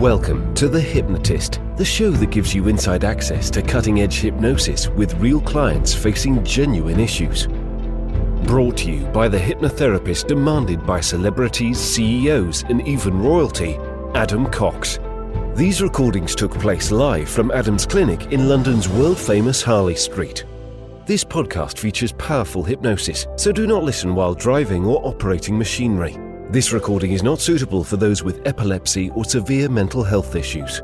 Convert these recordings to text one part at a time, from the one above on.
Welcome to The Hypnotist, the show that gives you inside access to cutting-edge hypnosis with real clients facing genuine issues. Brought to you by the hypnotherapist demanded by celebrities, CEOs, and even royalty, Adam Cox. These recordings took place live from Adam's clinic in London's world-famous Harley Street. This podcast features powerful hypnosis, so do not listen while driving or operating machinery. This recording is not suitable for those with epilepsy or severe mental health issues.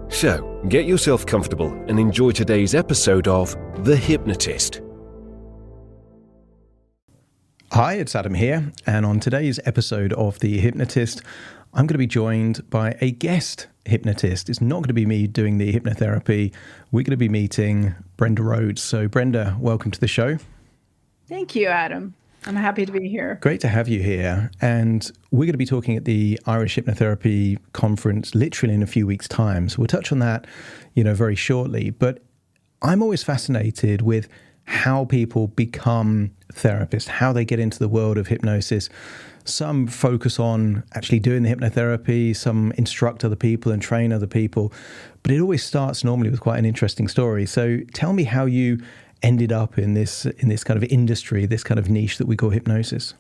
So, get yourself comfortable and enjoy today's episode of The Hypnotist. Hi, it's Adam here, and on today's episode of The Hypnotist, I'm going to be joined by a guest hypnotist. It's not going to be me doing the hypnotherapy. We're going to be meeting Brenda Rhodes. So, Brenda, welcome to the show. Thank you, Adam. I'm happy to be here. Great to have you here. And we're going to be talking at the Irish Hypnotherapy Conference literally in a few weeks' time. So we'll touch on that, very shortly. But I'm always fascinated with how people become therapists, how they get into the world of hypnosis. Some focus on actually doing the hypnotherapy, some instruct other people and train other people. But it always starts normally with quite an interesting story. So tell me how you ended up in this kind of industry, this kind of niche that we call hypnosis.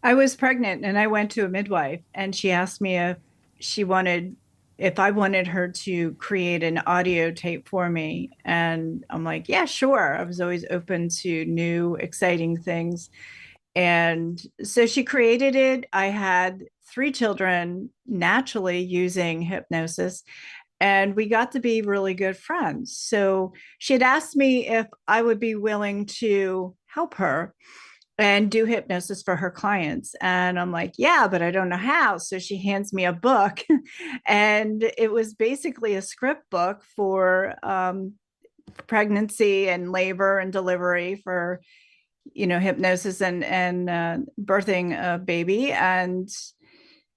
I was pregnant and I went to a midwife and she asked me if I wanted her to create an audio tape for me. And I'm like, yeah, sure. I was always open to new, exciting things. And so she created it. I had 3 children naturally using hypnosis. And we got to be really good friends. So she had asked me if I would be willing to help her and do hypnosis for her clients. And I'm like, yeah, but I don't know how. So she hands me a book. And it was basically a script book for pregnancy and labor and delivery for, hypnosis and birthing a baby. And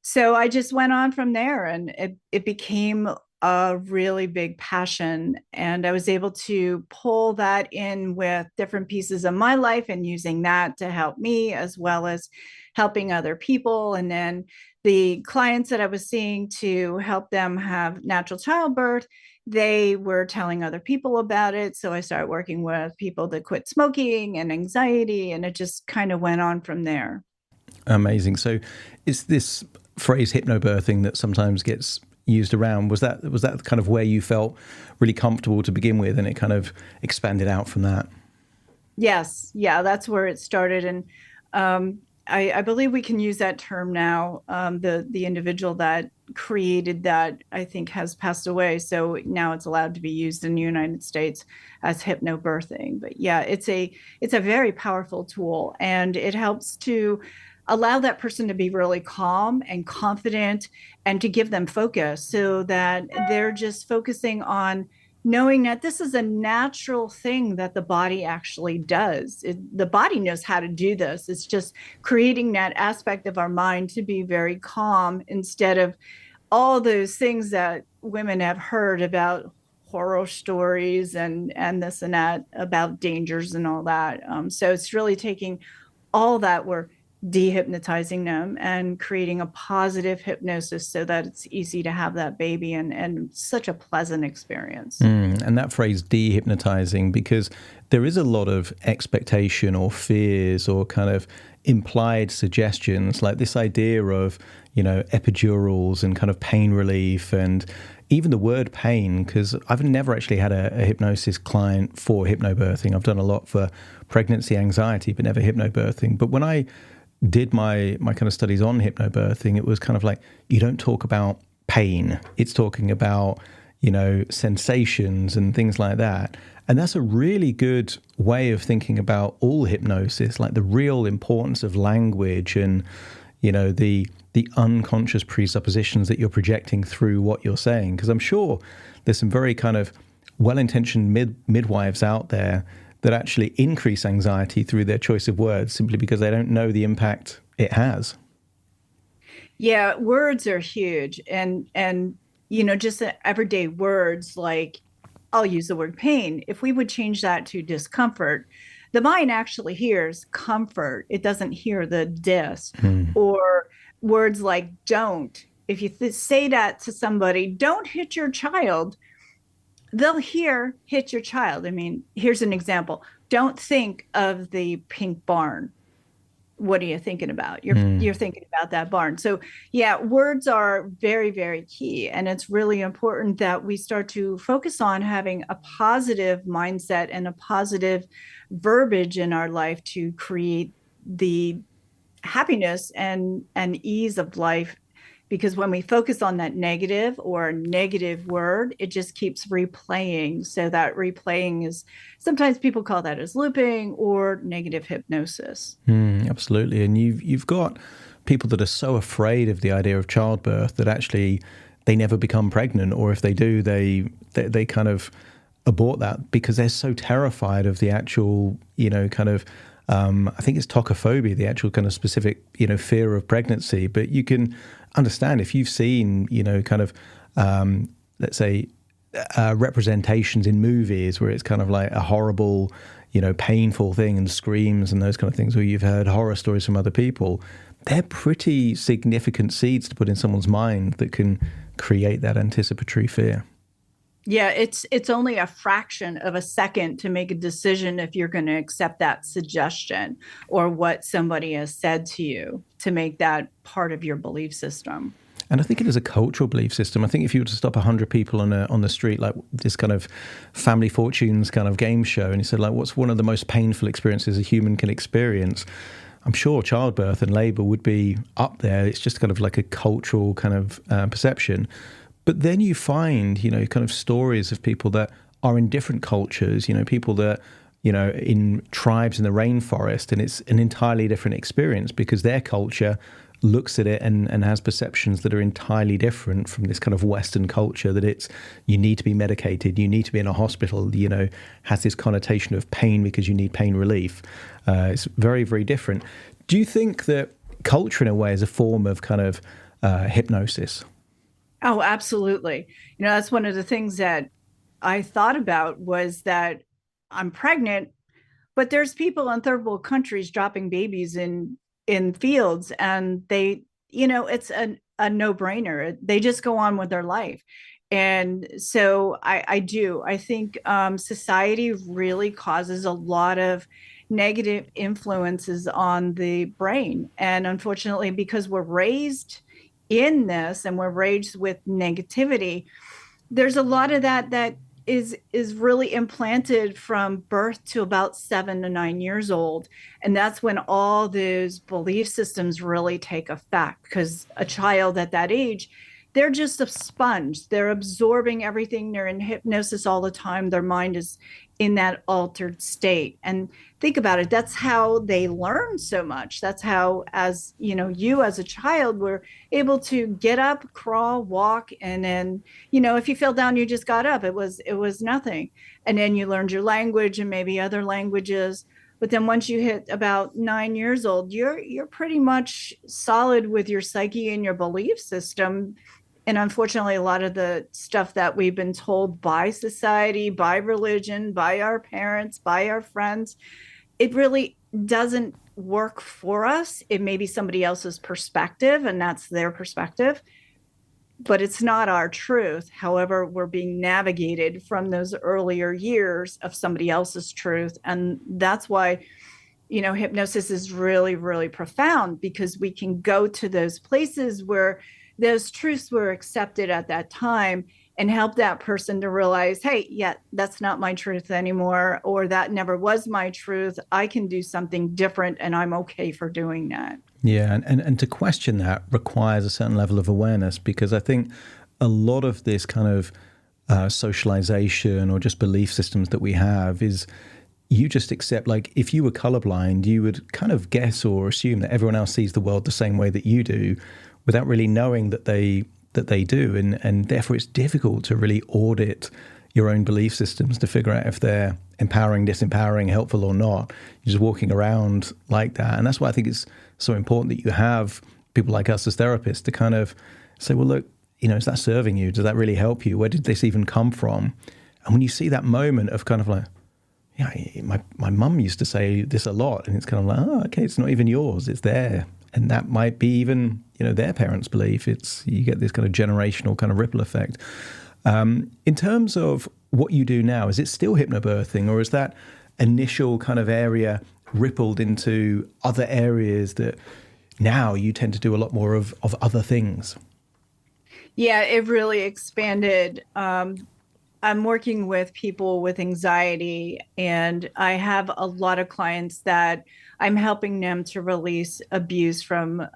so I just went on from there, and it became a really big passion. And I was able to pull that in with different pieces of my life and using that to help me as well as helping other people. And then the clients that I was seeing to help them have natural childbirth, they were telling other people about it. So I started working with people that quit smoking and anxiety, and it just kind of went on from there. Amazing. So is this phrase hypnobirthing that sometimes gets used around, was that kind of where you felt really comfortable to begin with, and it kind of expanded out from that? Yes. Yeah, that's where it started. And I believe we can use that term now. The individual that created that, I think, has passed away. So now it's allowed to be used in the United States as hypnobirthing. But yeah, it's a very powerful tool, and it helps to allow that person to be really calm and confident and to give them focus so that they're just focusing on knowing that this is a natural thing that the body actually does. The body knows how to do this. It's just creating that aspect of our mind to be very calm instead of all those things that women have heard about, horror stories and this and that about dangers and all that. So it's really taking all that, we're dehypnotizing them and creating a positive hypnosis so that it's easy to have that baby and such a pleasant experience. And that phrase dehypnotizing, because there is a lot of expectation or fears or kind of implied suggestions, like this idea of, epidurals and kind of pain relief, and even the word pain, because I've never actually had a hypnosis client for hypnobirthing. I've done a lot for pregnancy anxiety, but never hypnobirthing. But when I did my kind of studies on hypnobirthing, it was kind of like, you don't talk about pain. It's talking about, sensations and things like that. And that's a really good way of thinking about all hypnosis, like the real importance of language and, the unconscious presuppositions that you're projecting through what you're saying. Because I'm sure there's some very kind of well-intentioned midwives out there that actually increase anxiety through their choice of words simply because they don't know the impact it has. Yeah, words are huge. And just everyday words, like I'll use the word pain. If we would change that to discomfort, the mind actually hears comfort. It doesn't hear the dis. Or words like don't if you say that to somebody, don't hit your child, they'll hear hit your child. I mean, here's an example. Don't think of the pink barn. What are you thinking about? You're thinking about that barn. So yeah, words are very, very key. And it's really important that we start to focus on having a positive mindset and a positive verbiage in our life to create the happiness and ease of life. Because when we focus on that negative or negative word, it just keeps replaying. So that replaying is, sometimes people call that as looping or negative hypnosis. Absolutely. And you've got people that are so afraid of the idea of childbirth that actually they never become pregnant, or if they do, they kind of abort that because they're so terrified of the actual, kind of, I think it's tocophobia, the actual kind of specific, fear of pregnancy. But you can understand if you've seen, kind of, let's say, representations in movies where it's kind of like a horrible, painful thing and screams and those kind of things, or you've heard horror stories from other people, they're pretty significant seeds to put in someone's mind that can create that anticipatory fear. Yeah, it's only a fraction of a second to make a decision if you're going to accept that suggestion or what somebody has said to you to make that part of your belief system. And I think it is a cultural belief system. I think if you were to stop 100 people on the street, like this kind of Family Fortunes kind of game show, and you said, like, what's one of the most painful experiences a human can experience? I'm sure childbirth and labor would be up there. It's just kind of like a cultural kind of perception. But then you find, kind of stories of people that are in different cultures, people that, in tribes in the rainforest, and it's an entirely different experience because their culture looks at it and has perceptions that are entirely different from this kind of Western culture, that it's, you need to be medicated, you need to be in a hospital, has this connotation of pain because you need pain relief. It's very, very different. Do you think that culture in a way is a form of kind of hypnosis? Oh, absolutely. That's one of the things that I thought about was that I'm pregnant, but there's people in third world countries dropping babies in fields, and they, it's a no-brainer. They just go on with their life. And so I think society really causes a lot of negative influences on the brain. And unfortunately, because we're raised in this and we're raised with negativity, there's a lot of that is really implanted from birth to about 7 to 9 years old. And that's when all those belief systems really take effect, because a child at that age, they're just a sponge. They're absorbing everything. They're in hypnosis all the time. Their mind is in that altered state. And think about it. That's how they learn so much. That's how, as you as a child were able to get up, crawl, walk, and then, if you fell down, you just got up. It was nothing. And then you learned your language and maybe other languages. But then once you hit about 9 years old, you're pretty much solid with your psyche and your belief system. And unfortunately, a lot of the stuff that we've been told by society, by religion, by our parents, by our friends, it really doesn't work for us. It may be somebody else's perspective, and that's their perspective, but it's not our truth. However, we're being navigated from those earlier years of somebody else's truth. And that's why, hypnosis is really, really profound, because we can go to those places where those truths were accepted at that time and help that person to realize, hey, yeah, that's not my truth anymore, or that never was my truth. I can do something different, and I'm okay for doing that. Yeah, and to question that requires a certain level of awareness, because I think a lot of this kind of socialization or just belief systems that we have is, you just accept, like, if you were colorblind, you would kind of guess or assume that everyone else sees the world the same way that you do, without really knowing that they do. And therefore it's difficult to really audit your own belief systems to figure out if they're empowering, disempowering, helpful or not. You're just walking around like that. And that's why I think it's so important that you have people like us as therapists to kind of say, well, look, is that serving you? Does that really help you? Where did this even come from? And when you see that moment of kind of like, yeah, my mum used to say this a lot, and it's kind of like, oh, okay, it's not even yours, it's there. and that might be even, their parents' belief. You get this kind of generational kind of ripple effect. In terms of what you do now, is it still hypnobirthing, or is that initial kind of area rippled into other areas that now you tend to do a lot more of other things? Yeah, it really expanded. I'm working with people with anxiety, and I have a lot of clients that I'm helping them to release abuse from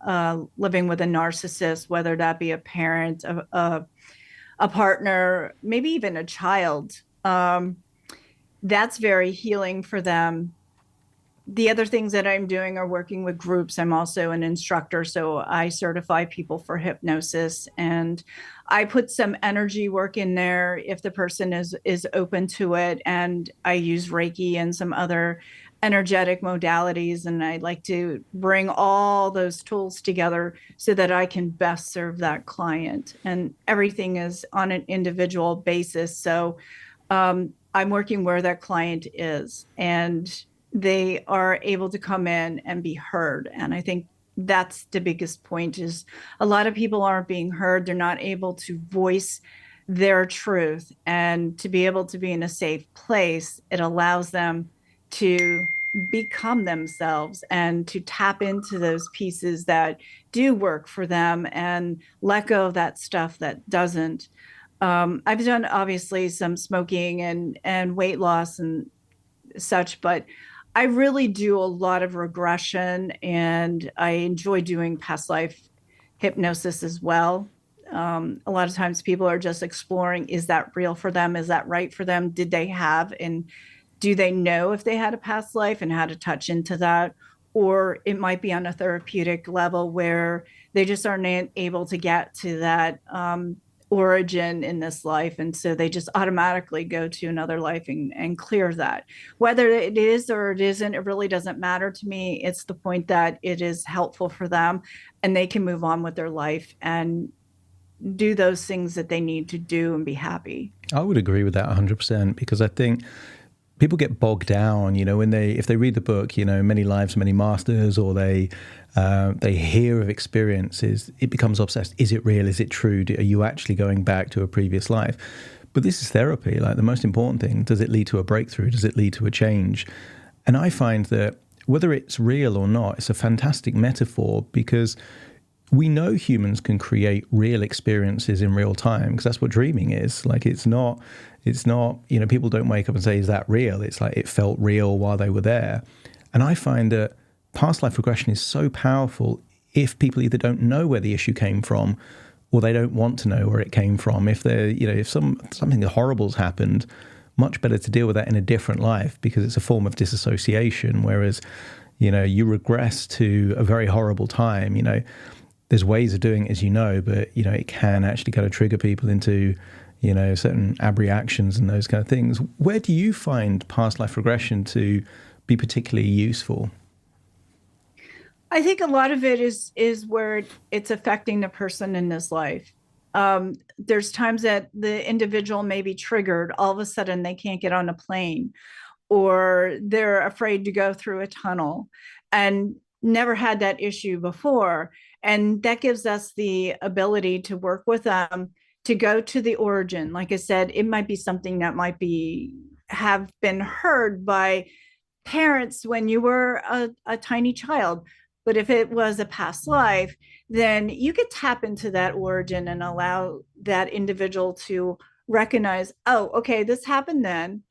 living with a narcissist, whether that be a parent, a partner, maybe even a child. That's very healing for them. The other things that I'm doing are working with groups. I'm also an instructor, so I certify people for hypnosis, and I put some energy work in there if the person is open to it. And I use Reiki and some other energetic modalities, and I like to bring all those tools together so that I can best serve that client. And everything is on an individual basis. So I'm working where that client is, and they are able to come in and be heard. And I think that's the biggest point, is a lot of people aren't being heard. They're not able to voice their truth, and to be able to be in a safe place, it allows them to become themselves and to tap into those pieces that do work for them and let go of that stuff that doesn't. I've done obviously some smoking and weight loss and such, but I really do a lot of regression, and I enjoy doing past life hypnosis as well. A lot of times people are just exploring, is that real for them? Is that right for them? Did they have, and do they know if they had a past life and how to touch into that? Or it might be on a therapeutic level where they just aren't able to get to that origin in this life, and so they just automatically go to another life and clear that. Whether it is or it isn't, it really doesn't matter to me. It's the point that it is helpful for them, and they can move on with their life and do those things that they need to do and be happy. I would agree with that 100%, because I think people get bogged down, if they read the book, Many Lives, Many Masters, or they hear of experiences, it becomes obsessed. Is it real? Is it true? Are you actually going back to a previous life? But this is therapy. Like, the most important thing, does it lead to a breakthrough? Does it lead to a change? And I find that whether it's real or not, it's a fantastic metaphor, because we know humans can create real experiences in real time, because that's what dreaming is. Like, it's not, people don't wake up and say, is that real? It's like, it felt real while they were there. And I find that past life regression is so powerful if people either don't know where the issue came from, or they don't want to know where it came from. If if something horrible's happened, much better to deal with that in a different life, because it's a form of disassociation. Whereas, you regress to a very horrible time, there's ways of doing it, as but, it can actually kind of trigger people into, certain abreactions and those kind of things. Where do you find past life regression to be particularly useful? I think a lot of it is where it's affecting the person in this life. There's times that the individual may be triggered. All of a sudden, they can't get on a plane, or they're afraid to go through a tunnel, and never had that issue before. And that gives us the ability to work with them to go to the origin. Like I said, it might be something that have been heard by parents when you were a tiny child. But if it was a past life, then you could tap into that origin and allow that individual to recognize, oh, okay, this happened then.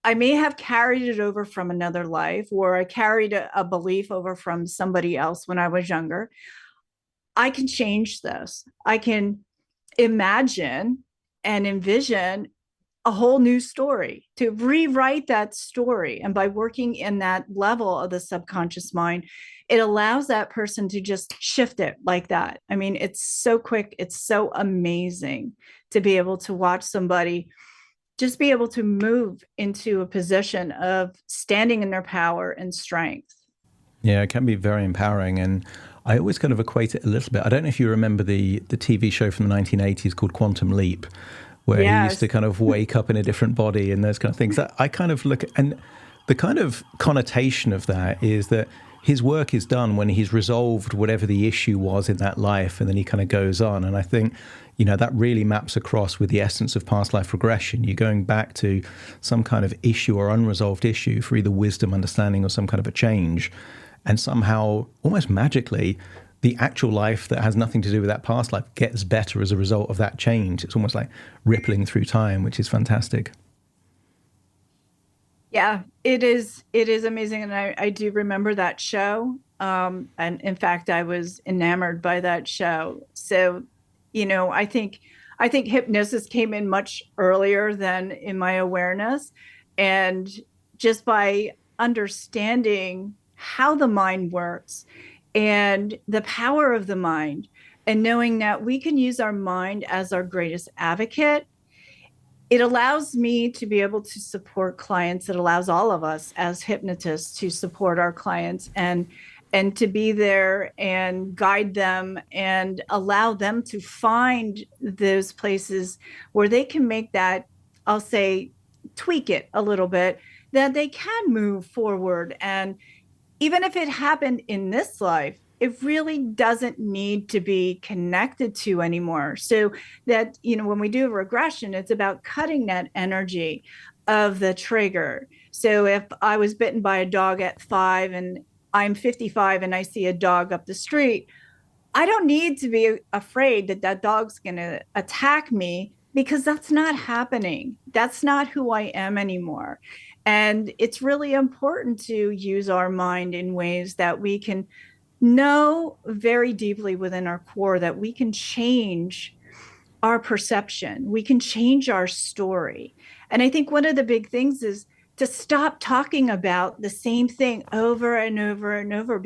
I may have carried it over from another life, or I carried a belief over from somebody else when I was younger. I can change this. I can imagine and envision a whole new story, to rewrite that story. And by working in that level of the subconscious mind, it allows that person to just shift it like that. I mean, it's so quick. It's so amazing to be able to watch somebody just be able to move into a position of standing in their power and strength. Yeah, it can be very empowering. And I always kind of equate it a little bit. I don't know if you remember the TV show from the 1980s called Quantum Leap, where he used to kind of wake up in a different body and those kind of things. I kind of look at, and the kind of connotation of that is that his work is done when he's resolved whatever the issue was in that life, and then he kind of goes on. And I think, that really maps across with the essence of past life regression. You're going back to some kind of issue or unresolved issue for either wisdom, understanding, or some kind of a change. And somehow, almost magically, the actual life that has nothing to do with that past life gets better as a result of that change. It's almost like rippling through time, which is fantastic. Yeah, it is amazing. And I do remember that show. And in fact, I was enamored by that show. So, I think hypnosis came in much earlier than in my awareness. And just by understanding how the mind works and the power of the mind, and knowing that we can use our mind as our greatest advocate, it allows me to be able to support clients. It allows all of us as hypnotists to support our clients and to be there and guide them and allow them to find those places where they can make that, I'll say, tweak it a little bit, that they can move forward. And even if it happened in this life, it really doesn't need to be connected to anymore. So that, when we do a regression, it's about cutting that energy of the trigger. So if I was bitten by a dog at 5 and I'm 55 and I see a dog up the street, I don't need to be afraid that that dog's going to attack me, because that's not happening. That's not who I am anymore. And it's really important to use our mind in ways that we can know very deeply within our core that we can change our perception. We can change our story. And I think one of the big things is to stop talking about the same thing over and over and over,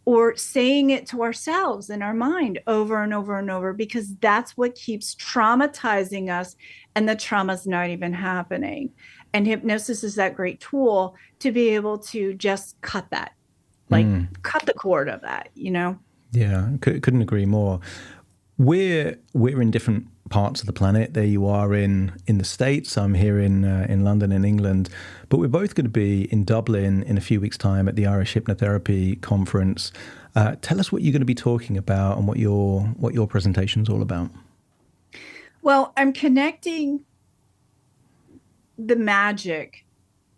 or saying it to ourselves in our mind over and over and over, because that's what keeps traumatizing us, and the trauma's not even happening. And hypnosis is that great tool to be able to just cut that, cut the cord of that, Yeah, couldn't agree more. We're in different parts of the planet. There you are in the States. I'm here in London, in England. But we're both going to be in Dublin in a few weeks' time at the Irish Hypnotherapy Conference. Tell us what you're going to be talking about and what your presentation's all about. Well, I'm connecting the magic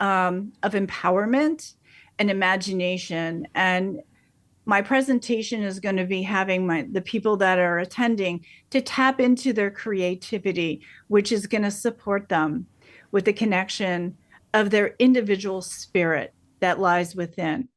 of empowerment and imagination. And my presentation is going to be having the people that are attending to tap into their creativity, which is going to support them with the connection of their individual spirit that lies within.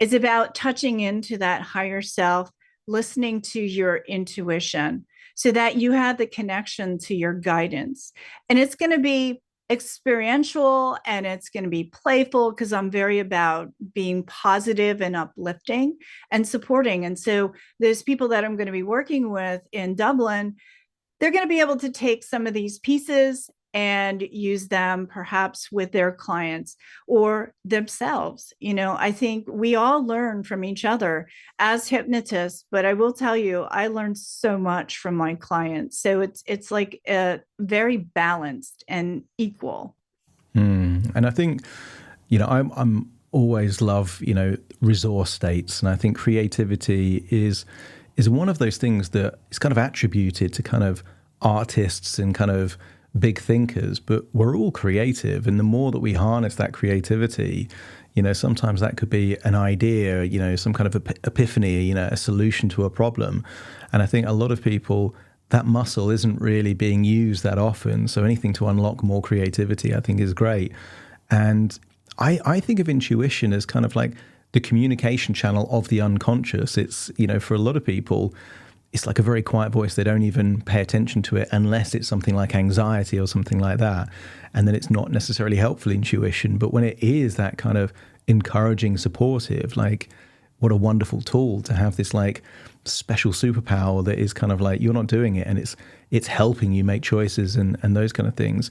It's about touching into that higher self, listening to your intuition so that you have the connection to your guidance. And it's going to be experiential, and it's going to be playful, because I'm very about being positive and uplifting and supporting. And so those people that I'm going to be working with in Dublin, they're going to be able to take some of these pieces and use them perhaps with their clients or themselves. I think we all learn from each other as hypnotists, but I will tell you, I learned so much from my clients. So it's like very balanced and equal. And I think, I'm always love, resource states. And I think creativity is one of those things that is kind of attributed to kind of artists and kind of big thinkers, but we're all creative. And the more that we harness that creativity, sometimes that could be an idea, some kind of epiphany, a solution to a problem. And I think a lot of people, that muscle isn't really being used that often. So anything to unlock more creativity, I think, is great. And I think of intuition as kind of like the communication channel of the unconscious. It's, for a lot of people, it's like a very quiet voice. They don't even pay attention to it unless it's something like anxiety or something like that. And then it's not necessarily helpful intuition. But when it is that kind of encouraging, supportive, like, what a wonderful tool to have this like special superpower that is kind of like, you're not doing it and it's helping you make choices and those kind of things.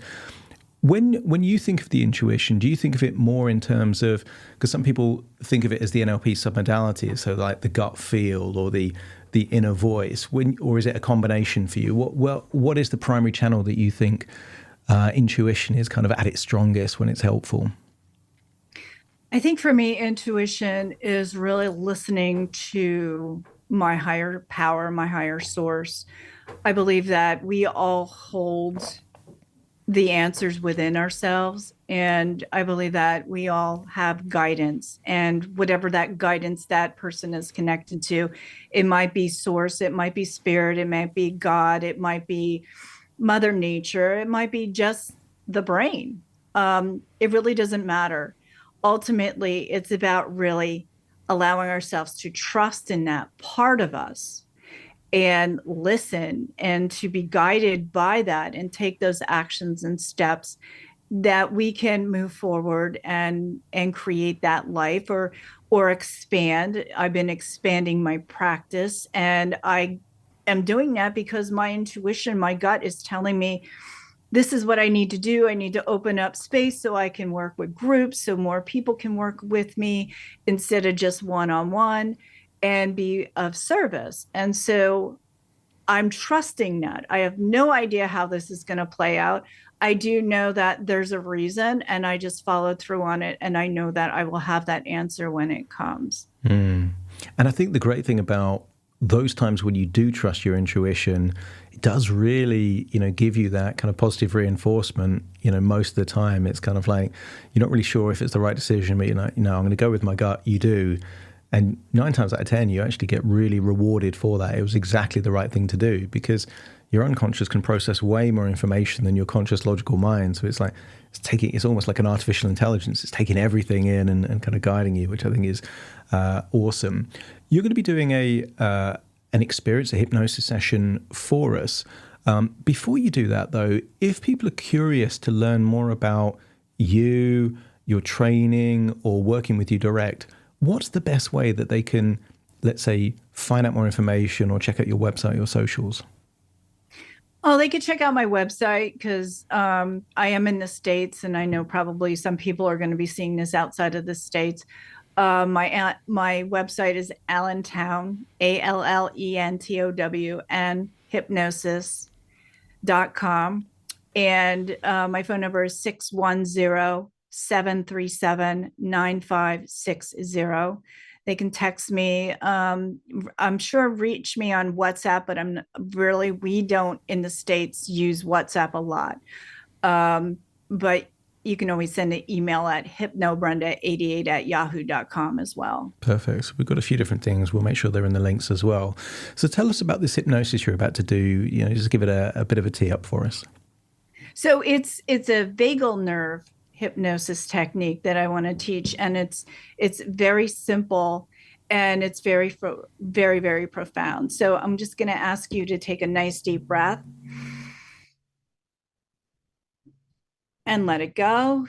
When you think of the intuition, do you think of it more in terms of, because some people think of it as the NLP submodality, so like the gut feel or the inner voice, or is it a combination for you? What is the primary channel that you think intuition is kind of at its strongest when it's helpful? I think for me, intuition is really listening to my higher power, my higher source. I believe that we all hold the answers within ourselves. And I believe that we all have guidance, and whatever that guidance that person is connected to, it might be source, it might be spirit, it might be God, it might be Mother Nature, it might be just the brain. It really doesn't matter. Ultimately, it's about really allowing ourselves to trust in that part of us and listen and to be guided by that and take those actions and steps that we can move forward and create that life or expand. I've been expanding my practice, and I am doing that because my intuition, my gut is telling me this is what I need to do. I need to open up space so I can work with groups, so more people can work with me instead of just one-on-one, and be of service. And so I'm trusting that. I have no idea how this is going to play out. I do know that there's a reason, and I just followed through on it. And I know that I will have that answer when it comes. And I think the great thing about those times when you do trust your intuition, it does really, give you that kind of positive reinforcement. Most of the time it's kind of like, you're not really sure if it's the right decision, but I'm going to go with my gut. You do. And 9 times out of 10, you actually get really rewarded for that. It was exactly the right thing to do, because your unconscious can process way more information than your conscious logical mind. So it's like, it's almost like an artificial intelligence. It's taking everything in and kind of guiding you, which I think is awesome. You're going to be doing an experience, a hypnosis session for us. Before you do that, though, if people are curious to learn more about you, your training, or working with you direct, what's the best way that they can, let's say, find out more information or check out your website, your socials? Oh, they could check out my website because I am in the States, and I know probably some people are going to be seeing this outside of the States. My website is Allentown, ALLENTOWN, hypnosis.com. And my phone number is 610-737-9560. They can text me. I'm sure reach me on WhatsApp, but we don't in the States use WhatsApp a lot. But you can always send an email at hypnobrenda88@yahoo.com as well. Perfect. So we've got a few different things. We'll make sure they're in the links as well. So tell us about this hypnosis you're about to do. Just give it a bit of a tee up for us. So it's a vagal nerve hypnosis technique that I want to teach, and it's very simple, and it's very, very, very profound. So I'm just going to ask you to take a nice deep breath and let it go.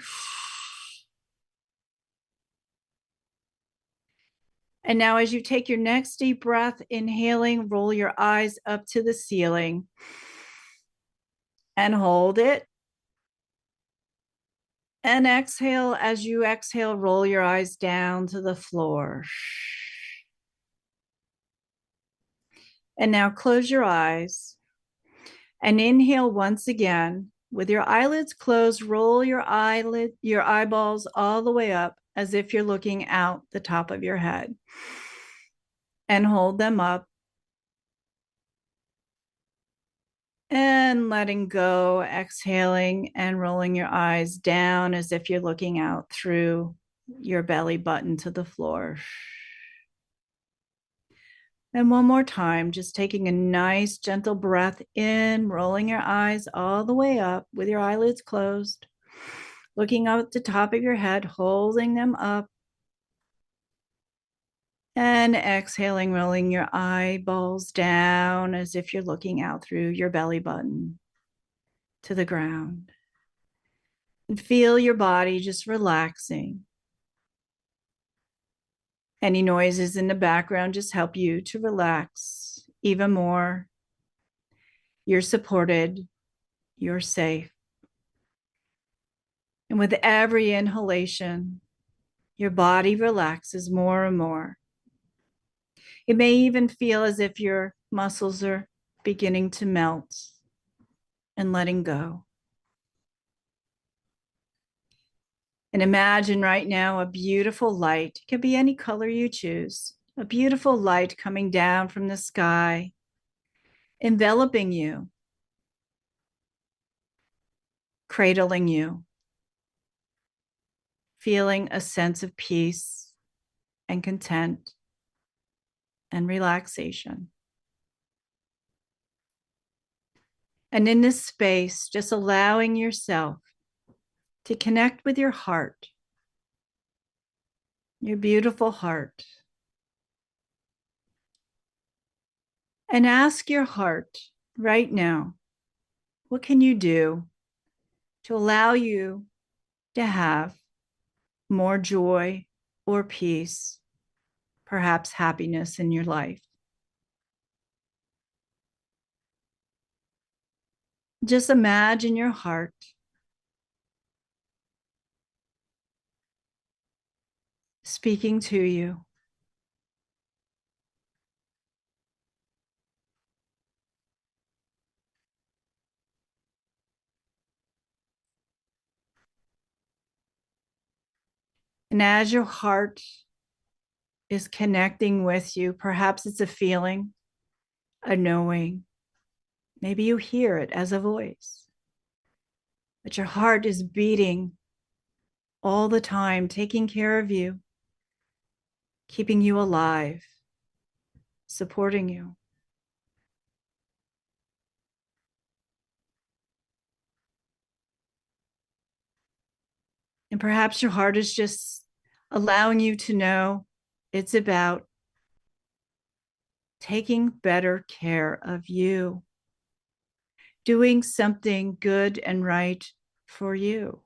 And now, as you take your next deep breath, inhaling, roll your eyes up to the ceiling and hold it. And exhale. As you exhale, roll your eyes down to the floor. And now close your eyes and inhale once again. With your eyelids closed, roll your eyeballs all the way up as if you're looking out the top of your head. And hold them up. And letting go, exhaling and rolling your eyes down as if you're looking out through your belly button to the floor. And one more time, just taking a nice gentle breath in, rolling your eyes all the way up with your eyelids closed, looking up at the top of your head, holding them up. And exhaling, rolling your eyeballs down as if you're looking out through your belly button to the ground. And feel your body just relaxing. Any noises in the background just help you to relax even more. You're supported. You're safe. And with every inhalation, your body relaxes more and more. It may even feel as if your muscles are beginning to melt and letting go. And imagine right now a beautiful light. It could be any color you choose. A beautiful light coming down from the sky, enveloping you, cradling you, feeling a sense of peace and content and relaxation. And in this space, just allowing yourself to connect with your heart, your beautiful heart, and ask your heart right now, what can you do to allow you to have more joy or peace, perhaps happiness in your life? Just imagine your heart speaking to you. And as your heart is connecting with you, perhaps it's a feeling, a knowing. Maybe you hear it as a voice, but your heart is beating all the time, taking care of you, keeping you alive, supporting you. And perhaps your heart is just allowing you to know it's about taking better care of you, doing something good and right for you.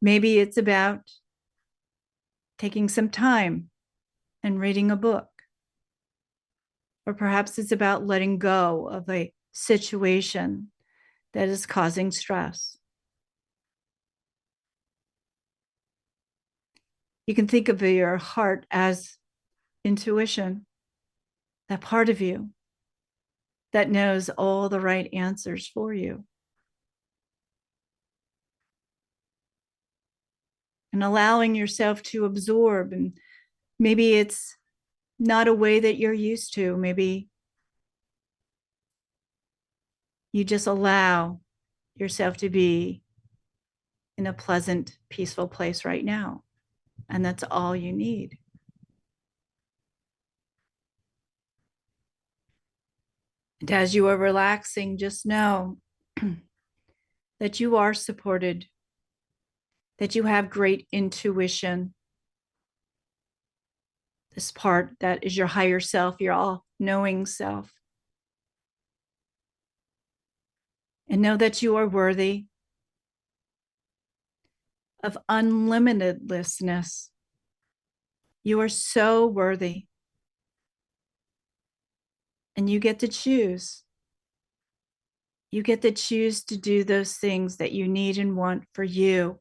Maybe it's about taking some time and reading a book. Or perhaps it's about letting go of a situation that is causing stress. You can think of your heart as intuition, that part of you that knows all the right answers for you. And allowing yourself to absorb. And maybe it's not a way that you're used to. Maybe you just allow yourself to be in a pleasant, peaceful place right now. And that's all you need. And as you are relaxing, just know that you are supported, that you have great intuition. This part that is your higher self, your all knowing self. And know that you are worthy of unlimitedlessness. You are so worthy. And you get to choose. You get to choose to do those things that you need and want for you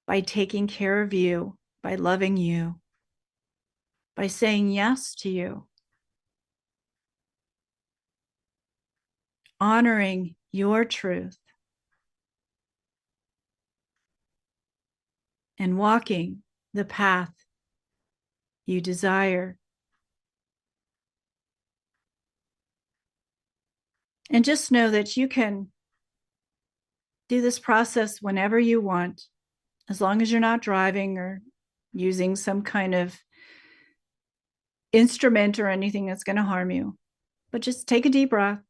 by taking care of you, by loving you, by saying yes to you, honoring your truth, and walking the path you desire. And just know that you can do this process whenever you want, as long as you're not driving or using some kind of instrument or anything that's going to harm you. But just take a deep breath,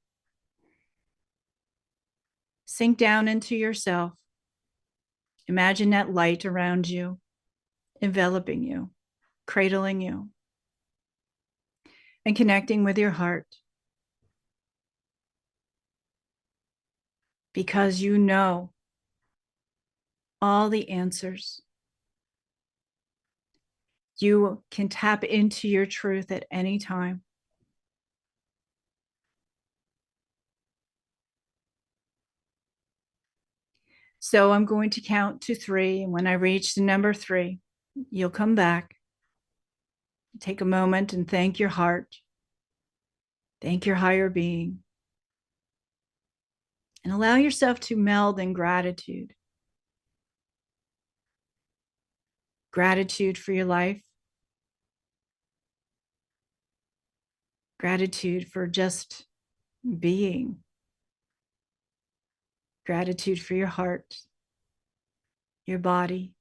sink down into yourself. Imagine that light around you, enveloping you, cradling you, and connecting with your heart. Because you know all the answers. You can tap into your truth at any time. So I'm going to count to 3. And when I reach the number 3, you'll come back. Take a moment and thank your heart. Thank your higher being. And allow yourself to meld in gratitude gratitude for your life, gratitude for just being, gratitude for your heart, your body,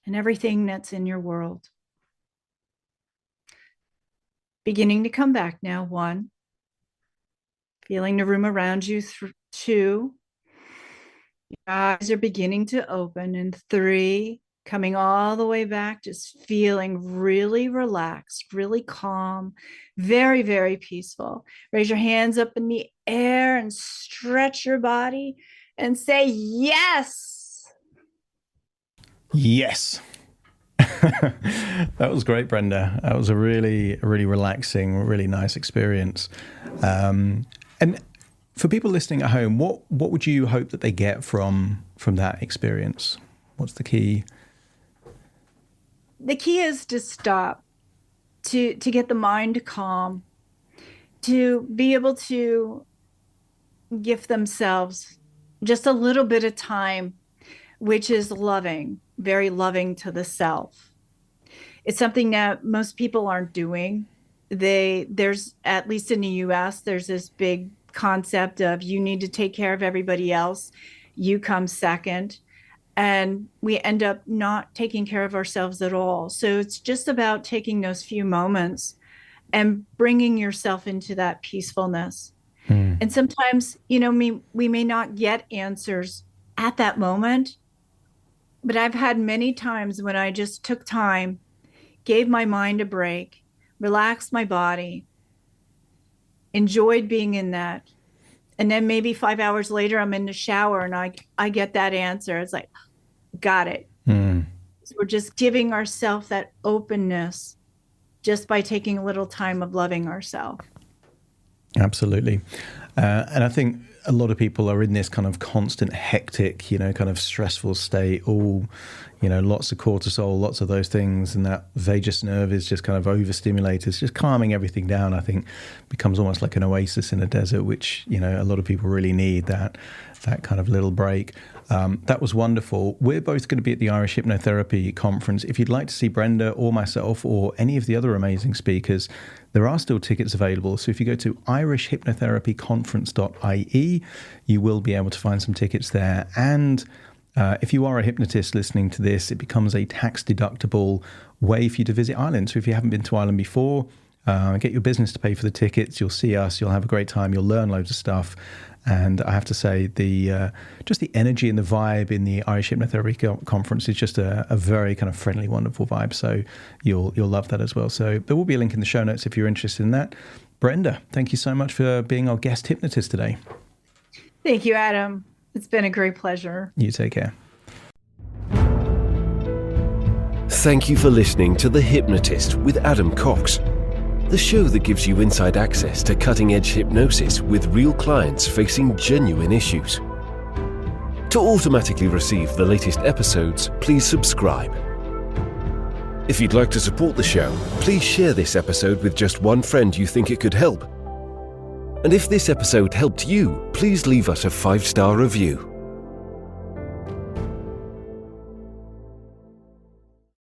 and everything that's in your world. Beginning to come back now. 1, feeling the room around you. 2, your eyes are beginning to open. And 3, coming all the way back, just feeling really relaxed, really calm, very, very peaceful. Raise your hands up in the air and stretch your body and say, yes. Yes. That was great, Brenda. That was a really, really relaxing, really nice experience. And for people listening at home, what would you hope that they get from that experience? What's the key? The key is to stop, to get the mind calm, to be able to give themselves just a little bit of time, which is loving, very loving to the self. It's something that most people aren't doing. There's, at least in the US, there's this big concept of you need to take care of everybody else. You come second. And we end up not taking care of ourselves at all. So it's just about taking those few moments and bringing yourself into that peacefulness. And sometimes, we may not get answers at that moment, but I've had many times when I just took time, gave my mind a break, relaxed my body, enjoyed being in that. And then maybe 5 hours later, I'm in the shower and I get that answer. It's like, got it. So we're just giving ourselves that openness just by taking a little time of loving ourselves. Absolutely. And I think a lot of people are in this kind of constant hectic, kind of stressful state, lots of cortisol, lots of those things, and that vagus nerve is just kind of overstimulated. It's just calming everything down, I think, becomes almost like an oasis in a desert, which, a lot of people really need that kind of little break. That was wonderful. We're both going to be at the Irish Hypnotherapy Conference. If you'd like to see Brenda or myself or any of the other amazing speakers, there are still tickets available. So if you go to irishhypnotherapyconference.ie, you will be able to find some tickets there. And if you are a hypnotist listening to this, it becomes a tax-deductible way for you to visit Ireland. So if you haven't been to Ireland before, get your business to pay for the tickets. You'll see us. You'll have a great time. You'll learn loads of stuff. And I have to say, just the energy and the vibe in the Irish Hypnotherapy Conference is just a very kind of friendly, wonderful vibe. So you'll love that as well. So there will be a link in the show notes if you're interested in that. Brenda, thank you so much for being our guest hypnotist today. Thank you, Adam. It's been a great pleasure. You take care. Thank you for listening to The Hypnotist with Adam Cox, the show that gives you inside access to cutting-edge hypnosis with real clients facing genuine issues. To automatically receive the latest episodes, please subscribe. If you'd like to support the show, please share this episode with just one friend you think it could help. And if this episode helped you, please leave us a 5-star review.